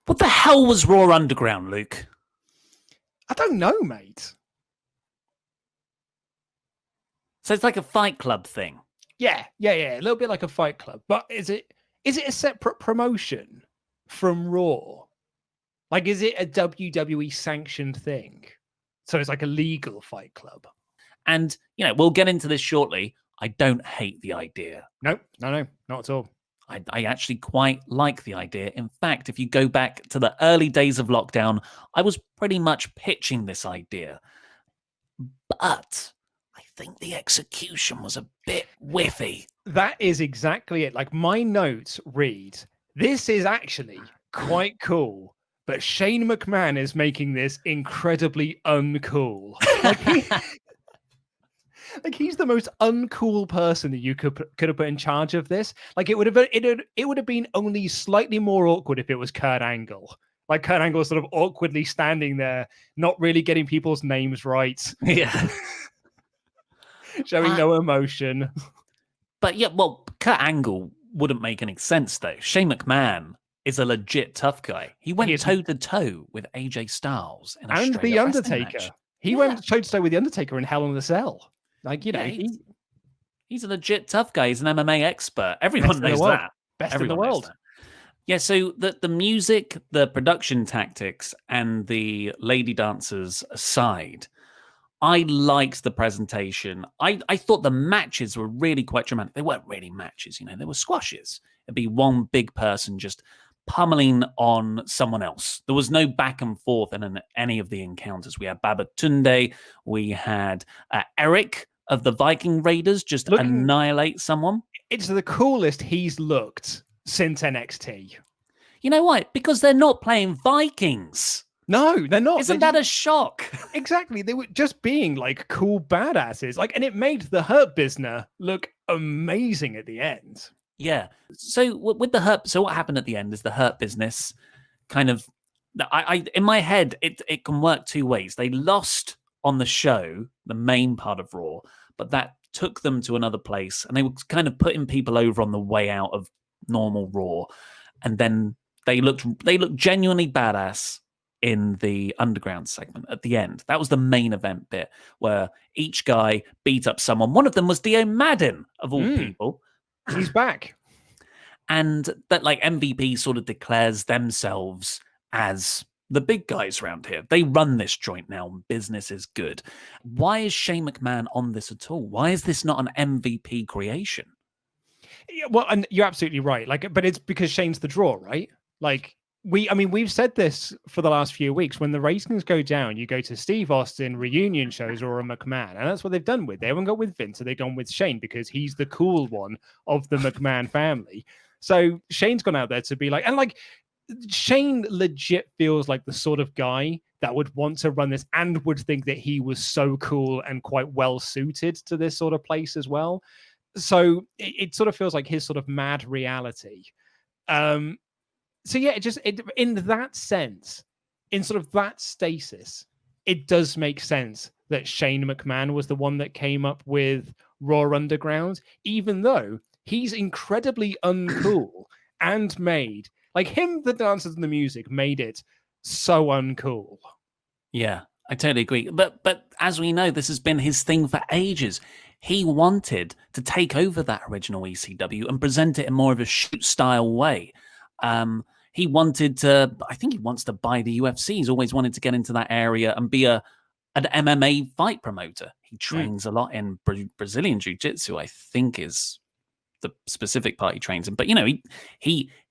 What the hell was Raw Underground, Luke? I don't know, mate. So it's like a Fight Club thing. Yeah. A little bit like a Fight Club. But is it a separate promotion from Raw? Like, is it a WWE sanctioned thing? So it's like a legal Fight Club. And, we'll get into this shortly. I don't hate the idea. No, not at all. I actually quite like the idea. In fact, if you go back to the early days of lockdown, I was pretty much pitching this idea. But I think the execution was a bit whiffy. That is exactly it. Like, my notes read, this is actually quite cool, but Shane McMahon is making this incredibly uncool. Like, he's the most uncool person that you could have put in charge of this. Like, it would have been only slightly more awkward if it was Kurt Angle. Like, Kurt Angle sort of awkwardly standing there, not really getting people's names right. Yeah. Showing no emotion. But yeah, well, Kurt Angle wouldn't make any sense, though. Shane McMahon is a legit tough guy. He went toe-to-toe with AJ Styles in a and The Undertaker. Match. He went toe-to-toe with The Undertaker in Hell in a Cell. Like, he's a legit tough guy. He's an MMA expert. Everyone knows that. Best in the world. Yeah, so the music, the production tactics, and the lady dancers aside, I liked the presentation. I thought the matches were really quite dramatic. They weren't really matches, they were squashes. It'd be one big person just pummeling on someone else. There was no back and forth in any of the encounters. We had Babatunde, we had Eric of the Viking Raiders just annihilate someone. It's the coolest he's looked since NXT. You know why? Because they're not playing Vikings. No, they're not. Isn't that a shock? Exactly. They were just being like cool badasses. Like, and it made the Hurt Business look amazing at the end. Yeah. So with the Hurt, so what happened at the end is the Hurt Business kind of, I in my head, it can work two ways. They lost on the show, the main part of Raw, but that took them to another place, and they were kind of putting people over on the way out of normal Raw, and then they looked genuinely badass in the Underground segment at the end. That was the main event bit where each guy beat up someone. One of them was Dio Madden, of all people. He's back. And that, like, MVP sort of declares themselves as the big guys around here. They run this joint now, and business is good. Why is Shane McMahon on this at all? Why is this not an MVP creation? Yeah, well, and you're absolutely right. Like, but it's because Shane's the draw, right? Like, we've said this for the last few weeks. When the ratings go down, you go to Steve Austin reunion shows or a McMahon, and that's what they've done with. They haven't gone with Vince, so they've gone with Shane because he's the cool one of the McMahon family. So Shane's gone out there to be like, and like, Shane legit feels like the sort of guy that would want to run this and would think that he was so cool and quite well suited to this sort of place as well. So it sort of feels like his sort of mad reality. So yeah, it in that sense, in sort of that stasis, it does make sense that Shane McMahon was the one that came up with Raw Underground, even though he's incredibly uncool and made, like, him, the dancers and the music made it so uncool. Yeah, I totally agree. But as we know, this has been his thing for ages. He wanted to take over that original ECW and present it in more of a shoot style way. He wanted to, I think he wants to buy the UFC. He's always wanted to get into that area and be an MMA fight promoter. He trains a lot in Brazilian Jiu-Jitsu, I think is the specific part he trains in. But,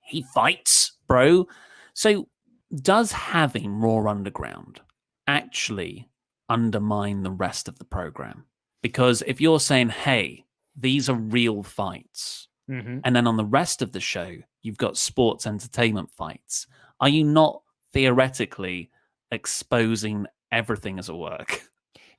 he fights, bro. So does having Raw Underground actually undermine the rest of the program? Because if you're saying, hey, these are real fights, and then on the rest of the show, you've got sports entertainment fights, are you not theoretically exposing everything as a work?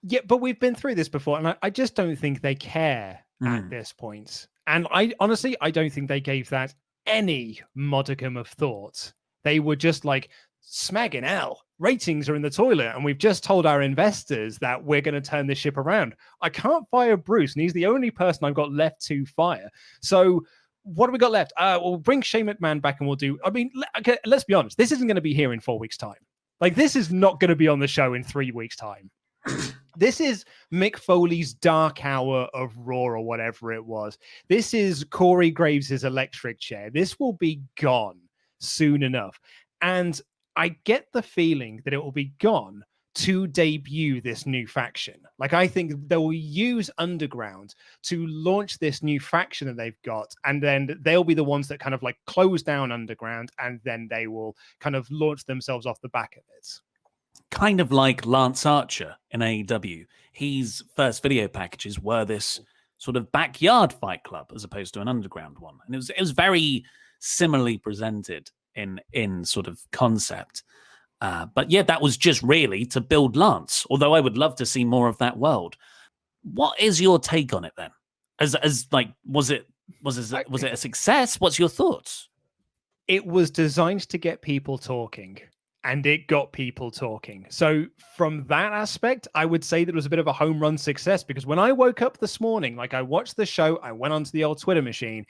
Yeah, but we've been through this before, and I just don't think they care at this point. And I honestly don't think they gave that any modicum of thought. They were just like, smagging hell, ratings are in the toilet, and we've just told our investors that we're going to turn this ship around. I can't fire Bruce, and he's the only person I've got left to fire. So what have we got left? We'll bring Shane McMahon back and we'll do. I mean, okay, let's be honest. This isn't going to be here in 4 weeks' time. Like, this is not going to be on the show in 3 weeks' time. This is Mick Foley's dark hour of Raw or whatever it was. This is Corey Graves' electric chair. This will be gone soon enough. And I get the feeling that it will be gone to debut this new faction. Like, I think they'll use Underground to launch this new faction that they've got, and then they'll be the ones that kind of like close down Underground, and then they will kind of launch themselves off the back of it. Kind of like Lance Archer in AEW. His first video packages were this sort of backyard fight club as opposed to an underground one. And it was very similarly presented in sort of concept. But yeah, that was just really to build Lance, although I would love to see more of that world. What is your take on it then? As like, was it a success? What's your thoughts? It was designed to get people talking, and it got people talking. So from that aspect, I would say that it was a bit of a home run success, because when I woke up this morning, like I watched the show, I went onto the old Twitter machine,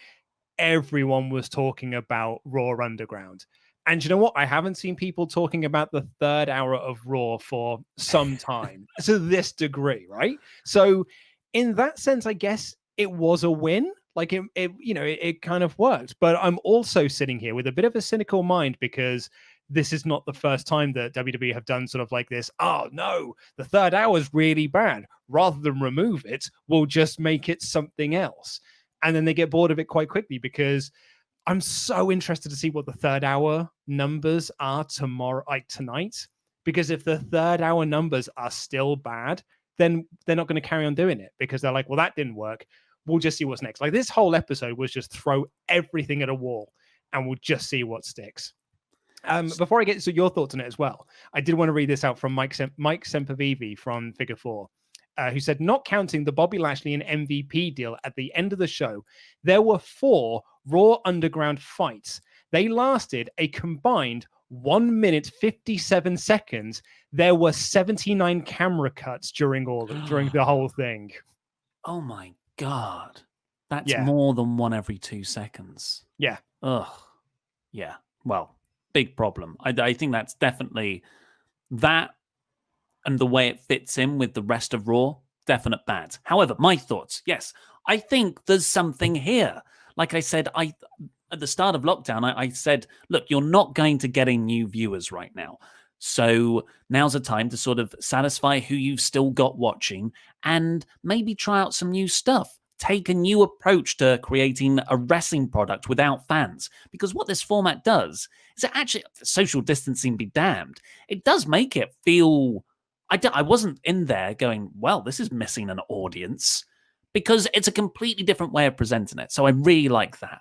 everyone was talking about Raw Underground. And you know what? I haven't seen people talking about the third hour of Raw for some time to this degree, right? So in that sense, I guess it was a win. Like it kind of worked. But I'm also sitting here with a bit of a cynical mind, because this is not the first time that WWE have done sort of like this. Oh no, the third hour is really bad. Rather than remove it, we'll just make it something else. And then they get bored of it quite quickly, because I'm so interested to see what the third hour numbers are tonight. Because if the third hour numbers are still bad, then they're not going to carry on doing it, because they're like, well, that didn't work. We'll just see what's next. Like, this whole episode was just throw everything at a wall and we'll just see what sticks. Before I get to your thoughts on it as well, I did want to read this out from Mike Sempervive from Figure 4. Who said, not counting the Bobby Lashley and MVP deal at the end of the show, there were 4 Raw Underground fights. They lasted a combined 1 minute 57 seconds. There were 79 camera cuts during the whole thing. Oh my God. That's more than 1 every 2 seconds. Yeah. Ugh. Yeah. Well, big problem. I think that's definitely that. And the way it fits in with the rest of Raw, definite bad. However, my thoughts, yes, I think there's something here. Like I said, at the start of lockdown, I said, look, you're not going to get in new viewers right now. So now's a time to sort of satisfy who you've still got watching and maybe try out some new stuff. Take a new approach to creating a wrestling product without fans. Because what this format does is it actually, social distancing be damned, it does make it feel... I wasn't in there going, well, this is missing an audience, because it's a completely different way of presenting it. So I really like that.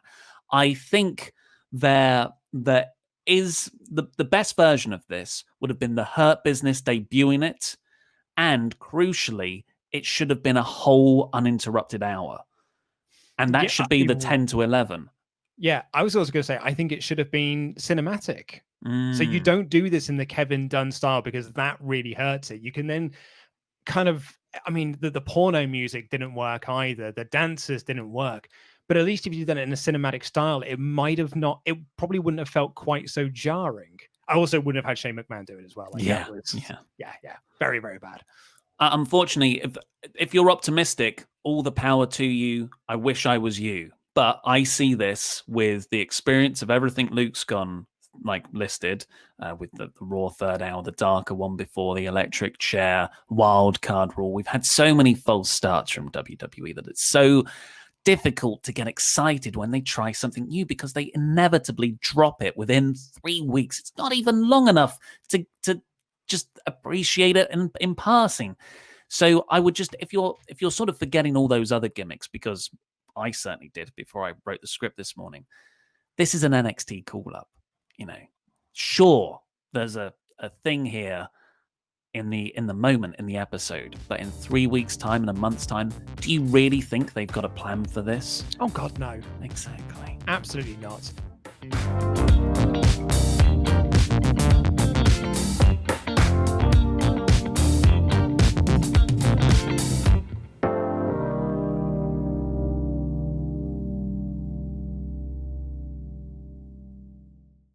I think there is the best version of this would have been the Hurt Business debuting it. And crucially, it should have been a whole uninterrupted hour. And that should be the 10 to 11. Yeah, I was also going to say, I think it should have been cinematic. So you don't do this in the Kevin Dunn style, because that really hurts it. You can then kind of, I mean, the porno music didn't work either. The dancers didn't work. But at least if you'd done it in a cinematic style, it probably wouldn't have felt quite so jarring. I also wouldn't have had Shane McMahon do it as well. Like, yeah. Very, very bad. Unfortunately, if you're optimistic, all the power to you. I wish I was you. But I see this with the experience of everything Luke's gone like listed, with the Raw third hour, the darker one before, the electric chair, wild card rule. We've had so many false starts from WWE that it's so difficult to get excited when they try something new, because they inevitably drop it within 3 weeks. It's not even long enough to just appreciate it in passing. So I would just, if you're sort of forgetting all those other gimmicks, because I certainly did before I wrote the script this morning, this is an NXT call-up. You know, sure, there's a thing here in the moment in the episode, but in 3 weeks' time, in a month's time, do you really think they've got a plan for this? Oh God, no. Exactly. Absolutely not.